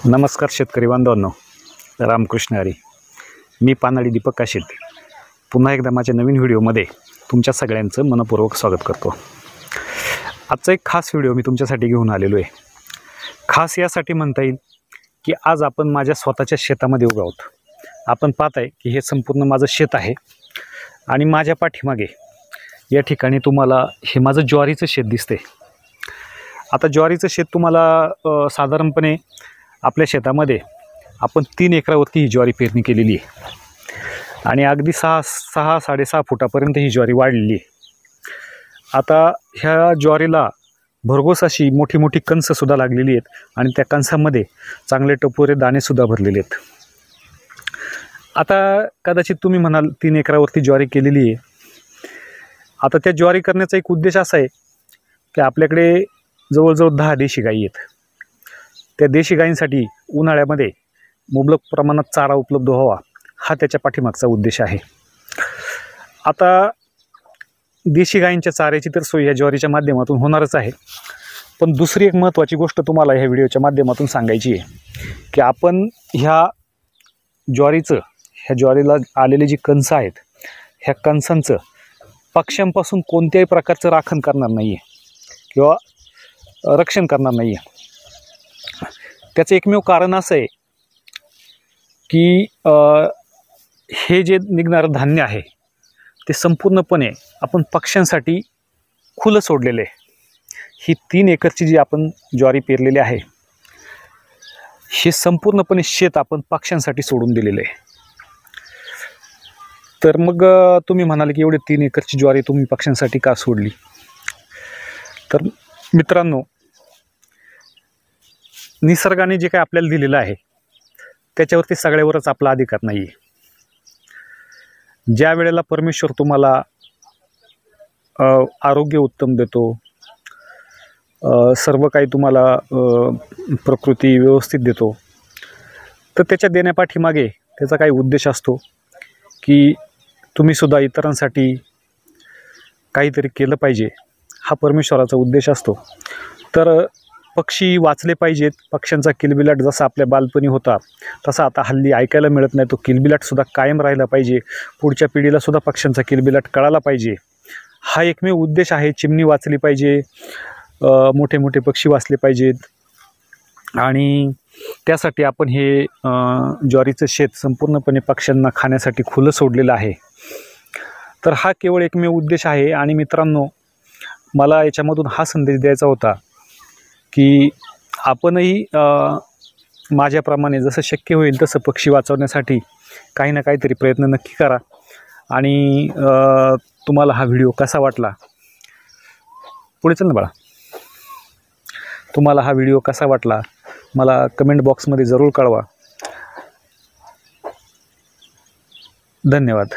नमस्कार शेतकरी बांधवांनो, रामकृष्ण हरी. मी पानाडी दीपक काशीद पुन्हा एकदा माझ्या नवीन व्हिडिओमध्ये तुमच्या सगळ्यांचं मनपूर्वक स्वागत करतो. आजचा एक खास व्हिडिओ मी तुमच्यासाठी घेऊन आलेलो आहे. खास यासाठी म्हणता येईल की आज आपण माझ्या स्वतःच्या शेतामध्ये उभे आहोत. आपण पाहताय की हे संपूर्ण माझं शेत आहे आणि माझ्या पाठीमागे या ठिकाणी तुम्हाला हे माझं ज्वारीचं शेत दिसते. आता ज्वारीचं शेत तुम्हाला साधारणपणे आपल्या शेतामध्ये आपण 3 एकरावरती ही ज्वारी पेरणी केलेली आहे आणि अगदी 6.5 फुटापर्यंत ही ज्वारी वाढलेली आहे. आता ह्या ज्वारीला भरघोस अशी मोठी मोठी कणसंसुद्धा लागलेली आहेत आणि त्या कणसामध्ये चांगले टपोरे दाणेसुद्धा भरलेले आहेत. आता कदाचित तुम्ही म्हणाल 3 एकरावरती ज्वारी केलेली आहे. आता त्या ज्वारी करण्याचा एक उद्देश असा आहे की आपल्याकडे जवळजवळ 10 देशी गायी आहेत. त्या देशी गायींसाठी उन्हाळ्यामध्ये मुबलक प्रमाणात चारा उपलब्ध व्हावा हा त्याच्या पाठीमागचा उद्देश आहे. आता देशी गायींच्या चाऱ्याची तर सोय ह्या ज्वारीच्या माध्यमातून होणारच आहे, पण दुसरी एक महत्त्वाची गोष्ट तुम्हाला ह्या व्हिडिओच्या माध्यमातून सांगायची आहे की आपण ह्या ज्वारीला आलेली जी कणसं आहेत ह्या कणसांचं पक्ष्यांपासून कोणत्याही प्रकारचं राखण करणार नाही आहे किंवा रक्षण करणार नाही आहे. त्याचं एकमेव कारण असं आहे की हे जे निघणारं धान्य आहे ते संपूर्णपणे आपण पक्ष्यांसाठी खुलं सोडलेलं आहे. ही 3 एकरची जी आपण ज्वारी पेरलेली आहे हे संपूर्णपणे शेत आपण पक्ष्यांसाठी सोडून दिलेलं आहे. तर मग तुम्ही म्हणाल की एवढे 3 एकरची ज्वारी तुम्ही पक्ष्यांसाठी का सोडली? तर मित्रांनो, निसर्गाने जे काही आपल्याला दिलेलं आहे त्याच्यावरती सगळ्यावरच आपला अधिकार नाही आहे. ज्या वेळेला परमेश्वर तुम्हाला आरोग्य उत्तम देतो, सर्व काही तुम्हाला प्रकृती व्यवस्थित देतो, तर त्याच्या देण्यापाठीमागे त्याचा काही उद्देश असतो की तुम्हीसुद्धा इतरांसाठी काहीतरी केलं पाहिजे, हा परमेश्वराचा उद्देश असतो. तर पक्षी वाचले पाहिजेत. पक्ष्यांचा किलबिलाट जसा आपल्या बालपणी होता तसा आता हल्ली ऐकायला मिळत नाही. तो किलबिलाटसुद्धा कायम राहिला पाहिजे. पुढच्या पिढीलासुद्धा पक्ष्यांचा किलबिलाट कळाला पाहिजे, हा एकमेव उद्देश आहे. चिमणी वाचली पाहिजे, मोठे मोठे पक्षी वाचले पाहिजेत आणि त्यासाठी आपण हे ज्वारीचं शेत संपूर्णपणे पक्ष्यांना खाण्यासाठी खुलं सोडलेलं आहे. तर हा केवळ एकमेव उद्देश आहे. आणि मित्रांनो, मला याच्यामधून हा संदेश द्यायचा होता की आपणही माझ्याप्रमाणे जसं शक्य होईल तसं पक्षी वाचवण्यासाठी काही ना काहीतरी प्रयत्न नक्की करा. आणि तुम्हाला हा व्हिडिओ कसा वाटला, पुढे चल ना बाळा, तुम्हाला हा व्हिडिओ कसा वाटला मला कमेंट बॉक्समध्ये जरूर कळवा. धन्यवाद.